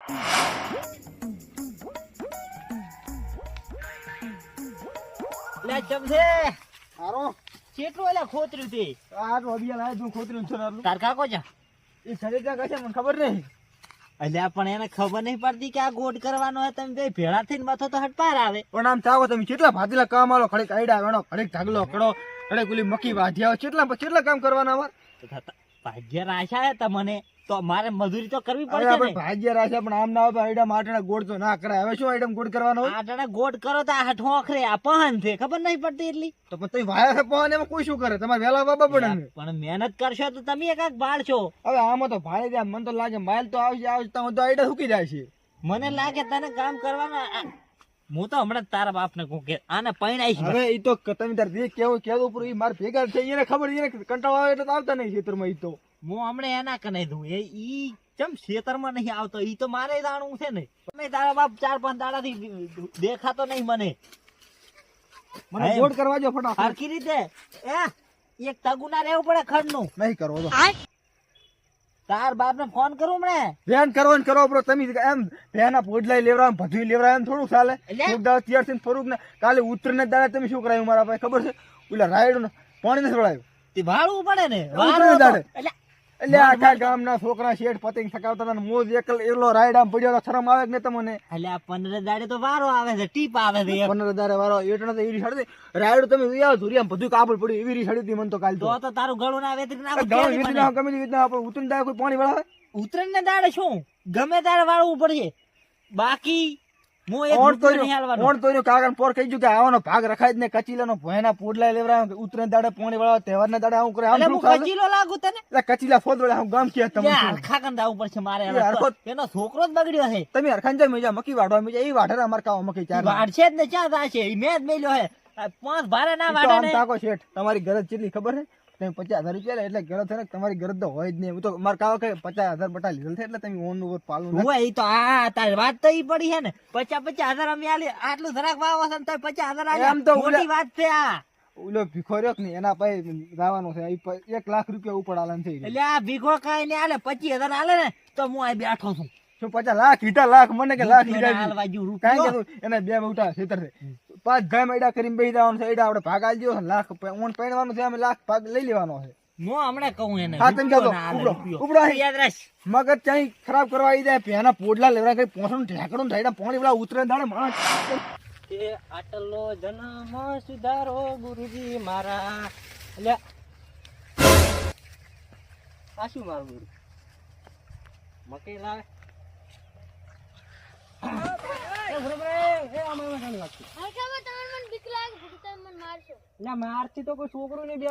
લે ચમસે હારો કેટલું એલા ખોતર્યું તે આ તો અબિયા લાય તું ખોતરી છે નારું તાર કાકો છે એ શરીર કા કશે મને ખબર નહીં. અલ્યા પણ એને ખબર નહીં પડતી કે આ ગોટ કરવાનો હે તમે બે ભેળા થઈને માથો તો હટપાર આવે પણ આમ ચાવો તમે કેટલા ભાતીલા કામ આલો ખડેક આઈડા વેણો ખડેક ઢગલો કડો ખડેક ઓલી મકી વાઢિયા કેટલા કામ કરવાના અમાર. ભાગ્ય રાશા હે તમને તો મારે મજૂરી તો કરવી અરે પડશે આપણે ને. ભાગ્ય રાખ્યા પણ આમ ના આવે આઈડા માટણા ગોળ તો ના કરાય. હવે શું આઈટમ ગોળ કરવાનો હોય? આ ટાણે ગોટ કરો તો આ ઠોકરે આ પહન છે ખબર નહીં પડતી એટલી. તો પણ તઈ વાયા છે પણ એમાં કોઈ શું કરે? તમારે વેલા બાબા પડે ને. પણ મહેનત કરશો તો તમે એક બાળ છો. હવે આમાં તો ભાડે જાય મને તો લાગે માઇલ તો આવશે તો આઈડા સુકી જાય છે. મને લાગે તને કામ કરવાનું. હું તો હમણાં તારા બાપ ને કહું કે આને પૈણાઈશ. હવે ઈ તો તમે તાર જે કેવું ઉપર ઈ માર ભેગા થઈ એને ખબર એને કંટાળો આવે એટલે તો આવતા નહીં ખેતરમાં. ઈ તો હું હમણાં એના કને દઉં ઈ ચમ ખેતરમાં નહીં આવતો. ઈ તો મારે જાણવું છે ને. તમે તારા બાપ 4-5 દાડાથી દેખાતો નહીં મને. મને ગોળ કરવા જો ફટાફટ. હરખી રીતે એક તગુ ના રહેવું પડે ખડનું. નહીં કરવો તો તાર બાપ ને ફોન કરું હમણાં. ધ્યાન કરવો ને કરો બ્રો. તમે એમ ભેના પોડલાય લેવરા બધું લેવરા એમ થોડું ચાલે. એક દાડો તૈયાર થઈને ફરું ને કાલે ઉતરને દાડે તમે શું કરાયું મારા પાસે ખબર છે? ઓલા રાયડો ને પાણી નથી વળાયું. તે વાળવું પડે ને. ઉતરને દાડે એટલે આખા ગામના છોકરા શેઠ પતંગ સકાવતા હતા ને મોજ એકલો રાયડામ પડ્યો તો શરમ આવે કે ને તમને? એટલે આ 15 દાડે તો વારો આવે છે, ટીપ આવે છે. 15 દાડે વારો એટલો તો એવી સડી રાયડો તમે આવો ધુરિયામ બધું કાબળ પડ્યું એવી સડી હતી મને તો કાલ તો તારું ગળું ના વેતરી ના ગમે રીતના આપણે ઉતરીને દાડે કોઈ પાણી વળાવે? ઉતરણ ને દાડે શું ગમે તારે વાળવું પડશે. બાકી હું એક ઓણ રૂપિયો નહીં હાલવાનો. તો કાગળ પોર કહી ગયું કે આવવાનો ભાગ રખાય જ ને કચીલાનો ભોયના પોડલા લેવરા ઉતરે દાડે પાણી વળાવે તહેવારના દાડે આવું કરે. એટલે હું કચીલો લાગુ તને? એટલે કચીલા ફોદ વળે હું ગામ કે તમને હરખા કંદ આવું પડશે મારે. હરખો એનો છોકરો જ બગડ્યો છે. તમે હરખાન જાય મેજા મકી વાડવા મેજા એ વાઢે અમાર કાવા મકી ચાર વાડશે જ ને ક્યાં થશે? મેં જ મેલ્યો હે 5 ભારે ના વાડે ને. તાકો શેઠ તમારી ગરજ કેટલી ખબર છે? તમે 50,000 રૂપિયા એટલે ગરજ છે ને તમારી ગરજ તો હોય જ નહીં. હું તો મારા કાવા કઈ 50,000 બટા લીધેલ છે એટલે તમે ઓન ઉપર પાલું હોય. ઈ તો આ તારી વાત તો ઈ પડી છે ને. 50,000 અમે આલી આટલું જરાક વાવો છે ને તો 50,000 આલી. એમ તો મોટી વાત છે આ. ઓલો ભીખો રહ્યો ને એના પાસે જવાનું છે 1 લાખ રૂપિયા ઉપર આલન છે. એટલે આ ભીખો કાઈ ને આલે 25,000 આલે ને તો હું આ બેઠો છું. શું 50 લાખ કીધા લાખ મને કે લાખ લીધા હાલવા જેવું કાઈ રૂપિયો. કે એને બે મોટા ખેતર છે 5 ગામ એડા કરીને બેહી જવાનું છે. એડા આપણે ભાગ આલી દો લાખ ઓન પૈણવાનું છે અમે લાખ ભાગ લઈ લેવાનો છે. હું હમણાં કહું એને. હા તમે કહો ઉપડો યાદ રાખ. મગજ ચાઈ ખરાબ કરવા આવી જાય પેના પોડલા લેવરા કઈ પોસણ ઢેકડું ઢાઈડા પાણી વાળા ઉતરે દાડે માણસ એ આટલો જન્મ સુધારો ગુરુજી મારા. એટલે આ શું મારું ગુરુ મકઈ લાવે. મારથી તો કોઈ છોકરો નહીં બે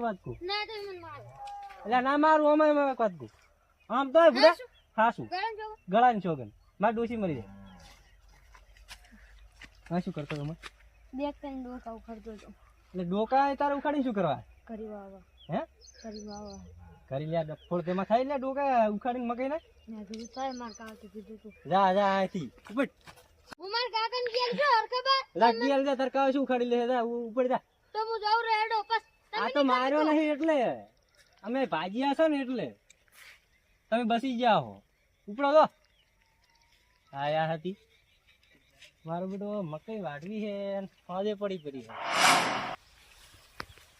વાત કહું. એટલે ના મારું અમારે વાત કહું. આમ તો ખાસું ગળાની છોકન મારી ડોસી મરી જાય. હા શું કરતો તમે? એટલે ડોકા તારે ઉખાડીને શું કરવા? હે કરી લ્યા ડફોડ તેમાં થાય લે ડોકા ઉખાડીને મકઈ ના જા જા અહીંથી ઉપર તરકાવ શું ઉખાડી લે જા ઉપર જા. આ તો માર્યો નહીં એટલે અમે ભાજીયા છો ને એટલે તમે બસી ગયા હો. ઉપડો તો આયા હતી મારો બેટો મકઈ વાઢવી છે ફાજે પડી છે.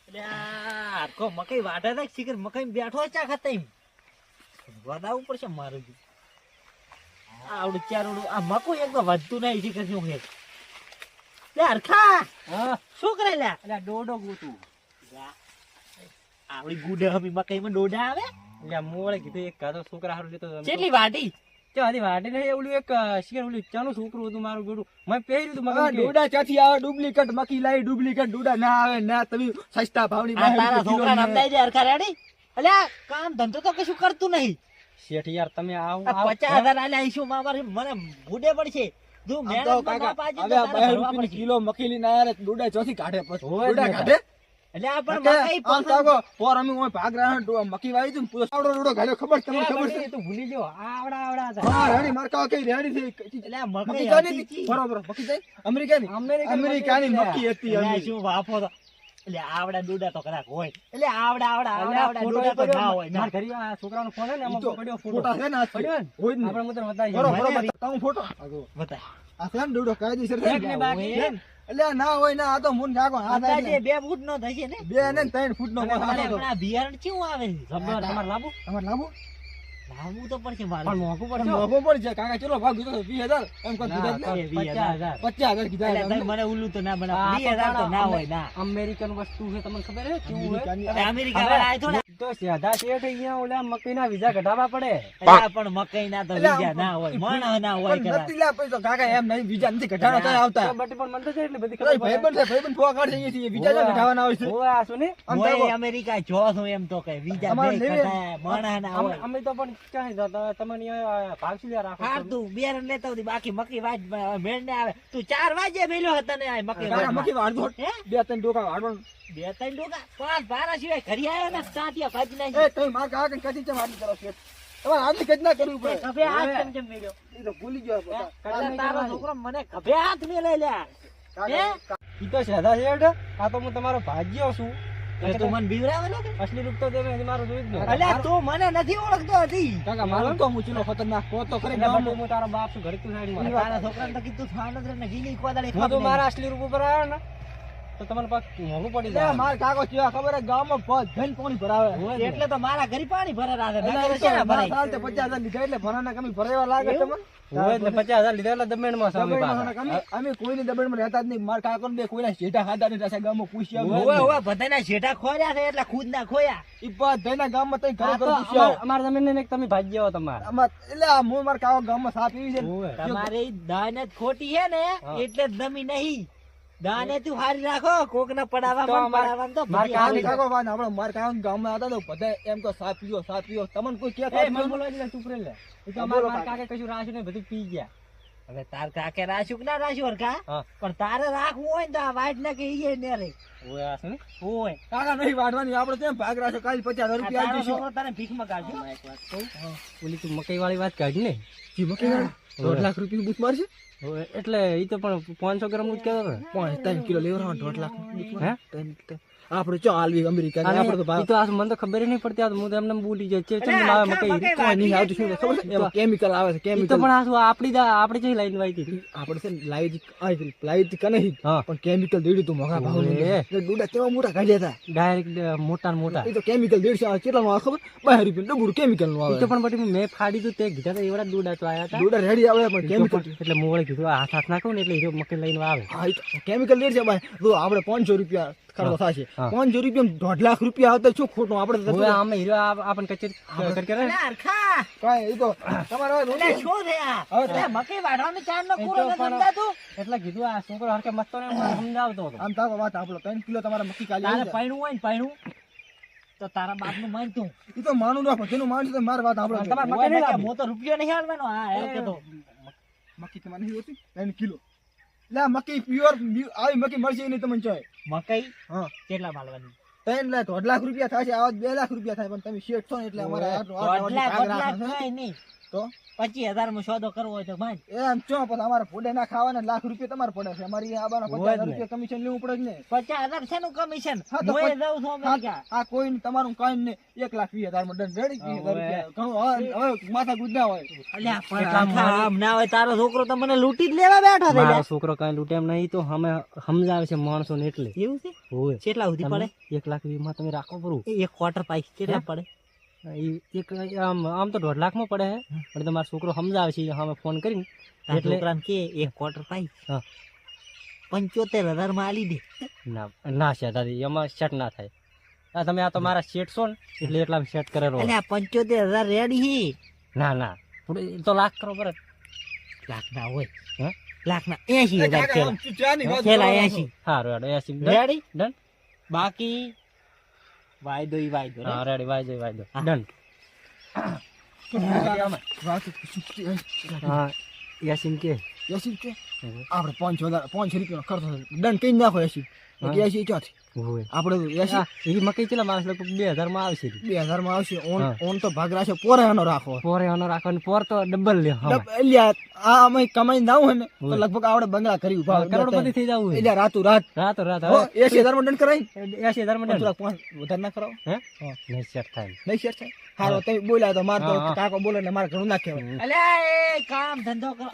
એટલે મકઈ વાઢે થાય શીખર મકઈ બેઠો ચા ખાતા વધાવવું પડશે મારું બી. આવડું ચારોડું આ મકું એક વધતું નહીં શીખર શું છે હરખા. શું કરે લ્યા? એટલે ડોડો ગોતું આવડી ગુડે હમી મકઈ માં ડોડા આવે. એટલે મોળે કીધું એક કાતો છોકરા હારું લેતો કેટલી વાટી વાટી ને ઓલું એક શિખર ઓલું ચાનું છોકરું હતું મારું ગોડું મેં પહેર્યું હતું મગર ડોડા ક્યાંથી આવે? ડુપ્લિકેટ મકી લાવી ડુપ્લિકેટ ડોડા ના આવે ના તમે સસ્તા ભાવની તારા છોકરા નમદાઈ જાય હરખા રેડી. એટલે કામ ધંધો તો કશું કરતું નહીં. શેઠ યાર તમે આવો 50,000 આલ્યા શું મારે મને ભૂડે પડશે. કિલો મકી લઈને આયા ડોડા ચોથી કાઢે પછી ડોડા કાઢે એટલે આ પણ મકઈ પોર અમે ઓય ભાગ રહ્યા મકી વાવી તું પૂરો સાવડો ડોડો ગાડ્યો ખબર તમને ખબર છે? તું ભૂલી જો આવડા હા રેડી મારકા કઈ રેડી થઈ એટલે મકી જાની બરોબર મકી જાય અમેરિકાની મકી હતી શું વાપો તો એટલે આવડા ડૂડા તો કદાચ હોય એટલે આવડા અલ્યા, ફોટો ડૂડા તો પડ્યો. ના હોય ના. મારા ઘરે આ છોકરાનો ફોન હે ને, એમાં ઈ તો પડ્યો ફોટો. ફોટા છે ને આ પડ્યો ને? હોય જ ને. આપણે મુદ્દે બતાવીએ. બરોબર તમે ફોટો બતાય. આ છે ને દોડો કાયદેસર છે એક ને ને. બાકી છે ને? એટલે આ ના હોય ને આ તો મુન નાખો આ અંદાજે થાય 2 ફૂટ નો થશે ને બે ને 3 ફૂટ નો અને મોટો અને હતો. પણ આ બિયારણ કેવું આવે છે? જબ્બર, તમારે લાવવું? તમારે લાવો લાવવું તો પડશે મારે પણ મોંઘું પડશે. મોઘો પડી જાય કાકા ચલો ભાગ દીધો 20000 એમ કોઈ ના, કીધા જ તો ને 50,000. 50000 કીધા એટલે હતા તમે મને ઉલ્લું તો ના બનાવો. આ 20,000 તો ના પણ હોય ના. અમેરિકન વસ્તુ છે, તમને ખબર છે કેવું હોય? અમેરિકાની- અરે અમેરિકા વાળા આય થોડા. તો સીધા શેઠ અહીંયા ઓલા મકઈના વિઝા કઢાવવા પડે. અલ્યા પણ મકઈ ના તો એટલે બીજા આમ- ના હોય મણ ના હોય પણ કદાચ. નથી લ્યા પૈસો કાકા એમ નહીં બીજા નથી ઘટાડો થાય આવતા તો બટી પણ મને તો છે એટલી બધી ભાઈ ખબર પડે. ભાઈબંધ ફોવા કાઢશે અહીંયાથી, બીજા જો ઘટાડવાના હોય છે ઓવે, આ શું ને? આમ હોય તો અમેરિકા જો છું એમ તો કઈ બીજા અમારે બે લેવે. કથા મણ ના હોય. અમે તો પણ ક્યાં જતા તમને અહીંયા ભાગ શું લ્યા રાખો હાર છો? તું બિયારણ લેતા હોતી, બાકી મકઈ વાજ મેળ ને આવે. તું 4 વાગે મેલ્યો હતા ને આ મકઈ કાકા વાજમાં. મકી વાળજો હે? 2-3 ડોકા વાળવાનું 2-3 ડોકા 5 બારા સિવાય ઘરે આવ્યો ને સાંટિયા ભાજી એ નાખી. તમે માર કાકા કદી ચમ આટલી કરો છો તમારે આટલી કદી ના કરવી પડે ખભે હાથ કેમ કેમ મેલ્યો? એ તો ભૂલી ગયો બધા. એટલે તારો છોકરો મને ખભે હાથ મેલે લ્યા. કાકા, ઈ તો સીધા શેઠ, આ તો હું તમારો ભાગ્યો છું. એટલે તું મને બીવરાવે ને? અસલી રૂપ તો તમે હજી મારું જોયું જ નહીં. અલ્યા તું મને નથી ઓળખતો હતી. કાકા મારું તો હું ચીલો ખતરનાક કહો તો ખરી એટલે ગામમાં. બટુ હું તારો બાપ છું, ઘડીક તું સાઈડમાં રહે. તારા છોકરાને તો કીધું થાન જ ને ગીલી કોદાળી હું ખાવ તો નહીં. મારા અસલી રૂપ ઉપર આવ્યો ને તો તમને પાક મોંઘું પડી એટલે જાય. માર કાકો કેવા ખબર હે ગામમાં બધાને પાણી ભરાવે એટલે તો મારા ઘરે પાણી ભરે રાખે. એટલે નકર એ તો શેના ભરાય? મારા સાલ તે 50,000 લીધા એટલે ભરાના કમી ભરાવા લાગે એવું? તમને હોય જ ને 50,000 લીધા એટલે દમણમાં છે અમે દબાણમાં પાછા. કમી અમે કોઈની દબાણમાં રહેતા જ નહીં માર કાકો ને બે કોઈના શેઠા ખાધા નહીં રાખ્યા ગામમાં પૂછ્યા ઓવે ઓવે બધાના શેઠા ખોર્યા છે એટલે ખુદ ના ખોયા. ઈ બધાના ગામમાં તઈ ઘરે આ તો ઘરે પૂછ્યા અમારા જમીન ને તમે ભાજી આવો તમારે. આમાં એટલે આ હું માર કાકો ગામમાં સાપ પીવી છે ને. હોય. તમારી દાન જ ખોટી છે ને હા. એટલે જ દમી નહીં. દાને તું હારી રાખો કોક ના તો પડાવવામાં અમાર- પડાવવામાં તો માર ભરી કાકો આવી. કાકો વાત આપણે માર કાકો ગામમાં હતા તો બધા એમ તો સાપ પીવો તમને કોઈ કે એ મને બોલવા દે, ચૂપ રહે લે. ઈ તો અમારા મારા કાકે કશું રાખ્યું નહીં, બધું પી ગયા. હવે તાર કાકે રાખ્યું કે ના રાખ્યું હરખા? હા. પણ તારે રાખવું હોય ને તો આ વાઈટ ના કે ઈ ને રે હોય આ છે ને? હોય. કાકા નહીં વાઢવાની આપણે કેમ ભાગ રાખો કાલ 50,000 આ રૂપિયા તારો આપી દઈશું છોકરો તને ભીખમાં કાઢજો. એક વાત કહું? ઓલી તું મકઈ વાળી વાત કાઢી ને. જી મકે 1.5 લાખ રૂપિયા બૂથ મારશે હોય, એટલે ઈ તો પણ 500 ગ્રામ નું જ કહેતો હતો. 3 કિલો લેવરાવા 1.5 લાખ હે? આપણે ચો આલવી અમેરિકા અને આપણે તો ભાવ ઈ તો આ મને તો ખબર ય નહીં પડતી, આ તો હું તો એમને બોલી જાય છે. અરે ચમ આવે આખા મકઈ? મકઈ કોઈ નહીં આવતું શું ખબર છે એમાં કેમિકલ આવે છે ઈ તો કેમિકલ પણ આ શું આપડી જે લાઈન વાઈ હતી. આપણે છે ને લાઈટ કને હા. પણ કેમિકલ દેડ્યું તું મોઘા ભાવ ઓએ. ડૂડા કેવા મોટા કાઢ્યા હતા ડાયરેક્ટ મોટા ને મોટા. એ તો કેમિકલ 150 કેટલાનું આવે ખબર 12 રૂપિયા ડબુડું કેમિકલ નું ઈ તો આવે પણ પછી મેં ફાડી દઉં તે કીધા તા એવડા દૂડા તો આયા હતા. ડૂડા રેડી આવે પણ કેમિકલ એટલે મોળે કીધું આ હાથ નાખું ને એટલે હીરો મકઈ લઈને આવે. હા કેમિકલ 150 ભાઈ જો આપણે 500 રૂપિયા ખર્ચો થશે હા. 500 રૂપિયા 1.5 લાખ રૂપિયા આવતા શું ખોટું આપણે હવે આમે હીરો આપણને કચેરી કરી કરે ને. અરે હરખા કાંઈ એ તો તમારે હવે એટલે શું છે આ? હવે એટલે મકઈ વાઢવાનો ચાર નો એ પૂરો તો નથી પણ- સમજાતું? એટલે કીધું આ છોકરો હરકે મસ્તો ને મને સમજાવતો હતો. આમ તાકો વાત આપણો 3 કિલો તમારા મક્કી કાલી તારે આવી જાય. પૈણું હોય ને પૈણું તો તારા બાપનું માનતું. ઈ તો માનું રાખો જેનું માનશે તો મારી વાત આપણે તમારે હોય મકઈ ને કે નહીં હું તો રૂપિયો નહીં હાલવાનો. હા એમ કહેતો. મક્કી તમારે નહીં હોતી 3 કિલો એટલે આ મક્કી પ્યોર આવી મક્કી મળશે નહીં તમને ચાય મકઈ હા કેટલા માલવાની? 3 લાખ 1.5 લાખ રૂપિયા થશે આવા 2 લાખ રૂપિયા થાય પણ તમે શેઠ છો ને એટલે અમારે દોઢ લાખ રાખો કઈ નહીં. તો 25,000 માં સોદો કરવો હોય તો ભાઈ એમ ચો પણ અમારે ફોડે ના ખાવાના લાખ રૂપિયા તમારે પડે છે અમારી આબાના હોય જ 50,000 ને. રૂપિયા કમિશન લેવું પડે જ ને 50,000 શેનું કમિશન? હા તો હું એ પચ- જાઉં છું અમેરિકા. આ કોઈ તમારું કાંઈ નહીં 1,20,000 માં ડન રેડી 20,000 રૂપિયા ઘણું હવે માથા ગુજ ના હોય અલ્યા પણ એટલા આખા આમ ના હોય તારો છોકરો તો મને લૂંટી જ લેવા બેઠો છે મારો લ્યા. છોકરો કઈ લૂંટે એમ નહીં, તો અમે સમજાવે છે માણસો ને એટલે. એવું છે? હોય કેટલા સુધી પડે? 1,20,000 માં તમે રાખો પરું. એક ક્વાર્ટર પાઈક કેટલા પડે? આમ તો 1.5 લાખ માં પડે છે, પણ તમારો છોકરો સમજાવે છે અમે ફોન કરીને. તારા એટલે- છોકરાને કે એક ક્વાર્ટર પાઈક હા. 75,000 માં આલી દે. ના છે દાદી, એમાં સેટ ના થાય. આ તમે આ તો મારા સેટ છો ને એટલે એટલા સેટ કરેલો. અલ્યા 75,000 રેડી હી. ના થોડું એ તો લાખ કરો પર. લાખ ના હોય. હે? લાખ ના 80,000 કાકા, આમ ચાની વાત પેલા કરો. 80. હા રેડી રેડી? ડન. બાકી વાયદો ઈ વાયદો. હા રેડી વાયદો હા. ડન. વાત પૂછતી. હા યાસીન કે એસી કે આપણે 5,000 500 રૂપિયાનો ખર્ચો થશે. દંડ કઈ નાખો એસી હા. 80 ચોથી હોય આપણે 80 એવી મકઈ ચેલા માણસ લગભગ 2000 માં આવશે 2000 માં આવશે હા. ઓન તો ભાગ રાખશે પોરે આનો રાખો પોરે આનો રાખો ને પોર તો ડબલ લે એટલે આ અમે કમાઈ ના હોય ને તો હોય. લગભગ આવડે બંગલા કરી ઉભા કરોડપતિ થઈ જવું હોય એટલે રાતું રાત રાતો રાત 80000 માં ડન કરાય 80000 માં થોડા પાંચ વધારે ના કરાવો હે નહીં સેટ થાય નહીં શેર થાય હારો તમે બોલ્યા તો માર તો હા, હા. કાકો બોલે એટલે મારે ઘણું ના કહેવાય અલ્યા એ કામ ધંધો કરો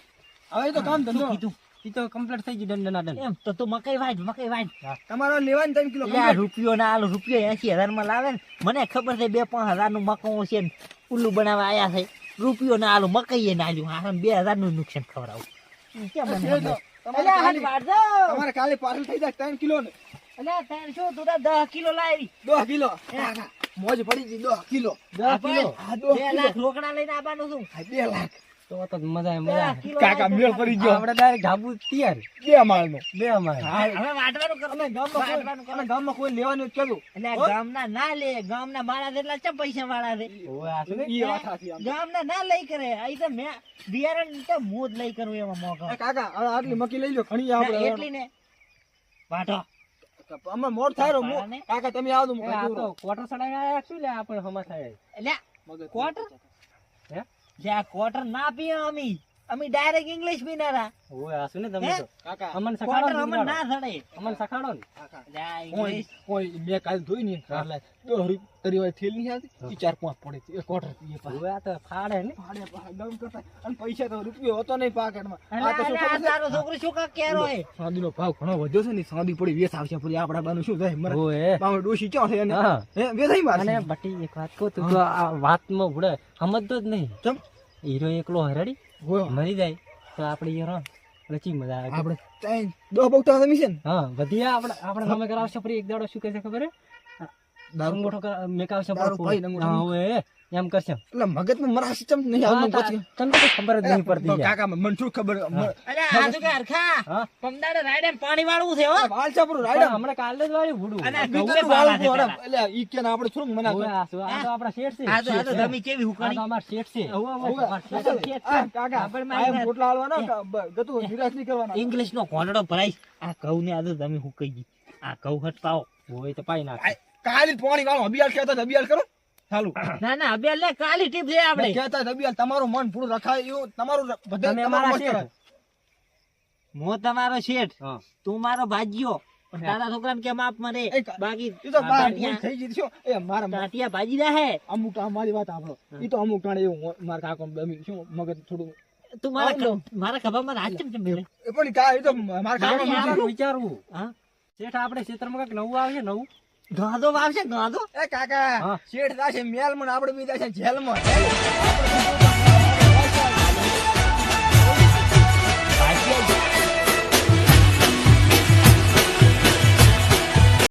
હવે તો કામ ધંધો કીધું ઈ તો કમ્પ્લીટ થઈ ગયું દંડ ના દંડ એમ તો તું મકઈ વાજ તમારો લેવાને 3 કિલો અલ્યા રૂપિયો ના આલો રૂપિયો 80000 માં લાવે ને મને ખબર છે 2-5000 નું મકવું છે ને ઉલ્લુ બનાવવા આયા છે રૂપિયો ના આલો મકઈ ના આલ્યું હા 2000 નું નુકસાન ખવડાવું કેમ મને છે તો. ખબર? અલ્યા હાલી વાળ જાઓ. તમારે કાલે પાર્સલ થઈ જાય 3 કિલો ને અલ્યા તાર શું તું તો 10 કિલો લાવી 10 કિલો કાકા, મોજ પડી ગઈ 10 કિલો 10 કિલો હા 10 2 લાખ રોકડા લઈને આવવાનું છું 2 લાખ તો મજા આવે 2 મજા કિલો કાકા મેળ પડી ગયો આપણે ડાયરેક્ટ ઢાબુ તૈયાર 2 માળનો બે અમારે હવે વાટવાનું કરો વાટવાનું કરો. અને ગામમાં કોઈ લેવાનું જ કહેજો અલ્યા ગામના ના લે ગામના માળા જેટલા ચમ પૈસા વાળા છે ઓય આ શું કે? ઈ વાત સાચી આમ. ગામના ના લઈ કરે અહીં તો મેં બિયારણ તો હું જ લઈ કરું એમાં મોકો એ કાકા હવે આટલી મકી લઈ લો ઘણી આપણે એટલી ને વાટો અમે મોડ થાય રો પાડા ને. કાકા તમે આવો તો એ આ તો ક્વાર્ટર સડાઈ આયા શું લે આપણે હમા થાય અલ્યા મગજ ક્વાર્ટર? હે જે આ ક્વાર્ટર ના પીએ અમે ડાયરેક્ટ ઇંગ્લિશ પીનારા ઓય આ શું ને તમે હે? તો કાકા અમન ક્વાર્ટર સખાડો અમને ના સડે અમન સખાડો ને કાકા અલ્યા કોઈ ઇંગ્લિશ કોઈ મેં કાલ ધોઈ નહીં કાલે તો હરી તરી હોય થેલ નહીં આવતી ઈ 4-5 પડે છે, એક ક્વાર્ટર પીએ પાછા. ઓય આ તો ફાડે ને ભાડે ભાડે દમ કરતા અને પૈસા તો રૂપિયો હતો નહીં પાકેટમાં આ તો શું અલ્યા ખબર છે? તારો છોકરો શું કા કેરો હે સાદીનો ભાવ ઘણો વધ્યો છે ને સાદી પડી વેસ આવશે ફરી આપડા બાનું શું થાય મરે ઓય બામે ડોશી ક્યાં છે એને હા હે વેસાઈ મારશે અને બટી એક વાત કહું તું તો આ વાતમાં ભૂડે સમજતો જ નહીં ચમ હીરો એકલો હરડી હોય મરી જાય તો આપણે હીરો રચી મજા આવે આપણે ચાઈ દો બગતા તમે છે ને હા બધી આપણે તમે કરાવશે ફરી એક દાડો શું કહે છે ખબર હે દારૂ અંગૂઠો મેકાવશે દારૂ પાઈ અંગૂઠો. હા ઓય એમ કરશે એટલે મગજમાં મરા સિસ્ટમ નહીં આવતું પછી તને તો ખબર જ નહીં પડતી યાર. કાકા મને શું ખબર અલ્યા આ તો કે હરખા હા પમદાડે રાઈડે પાણી વાળવું છે હો વાલ ચાપરો પણ રાઈડા હમણાં કાલે જ વાળ્યું ભૂડું અને બીજું ગૌને વાલ વાળા છે પોરા. પેલા. એટલે ઈ કે ને આપણે થોડું મના ઓય આ શું? આ તો આપણા શેઠ છે આ તો તમે કેવી આ હુકાણી તો અમારા શેઠ છે ઓવે. અમારા શેઠ છે. કાકા આપણે આ મારી પોટલા હાલવાના ગતું નિરાશ નહીં કરવાના ઇંગ્લિશ નો કોનડો ભરાઈ આ ઘઉં ને આ તો તમે હુકાઈ ગઈ આ ઘઉં હટપાવો ઓય તો પાઈ નાખ કાલી પાણી વાળો અભિયાલ કહેતા હતા, અભિયાલ કરો ચાલુ ના ના અબે લે કાલી ટીપ છે આપણે કહેતા હતા, અભિયાલ તમારું મન પૂરું રખાય એવું તમારું બધે તમે તમારું અમારા મસ્ત કરાય. શેઠ હું તમારો શેઠ હા તું મારો ભાજીયો પણ તારા છોકરાને કેમ આપ મરે એ કા- બાકી ઈ તો બાર ટાટિયા થઈ ગઈ છો એ મારા ટાટિયા ભાજી દે હે અમુક આ મારી વાત આપણો ઈ તો અમુક ટાણે એવું મારા કાકો શું મગજ થોડું તું મારા ખભામાં હાથ ચમ ચમ મેલે એ પણ કા એ તો મારા કાકો વિચારવું વિચારવું હા શેઠ આપણે ક્ષેત્રમાં કંઈક નવું આવશે નવું ગાંધો વાવશે ગાંધો એ કાકા હા. શેઠ થશે મેલમાં ને આપણે બી થશે જેલમાં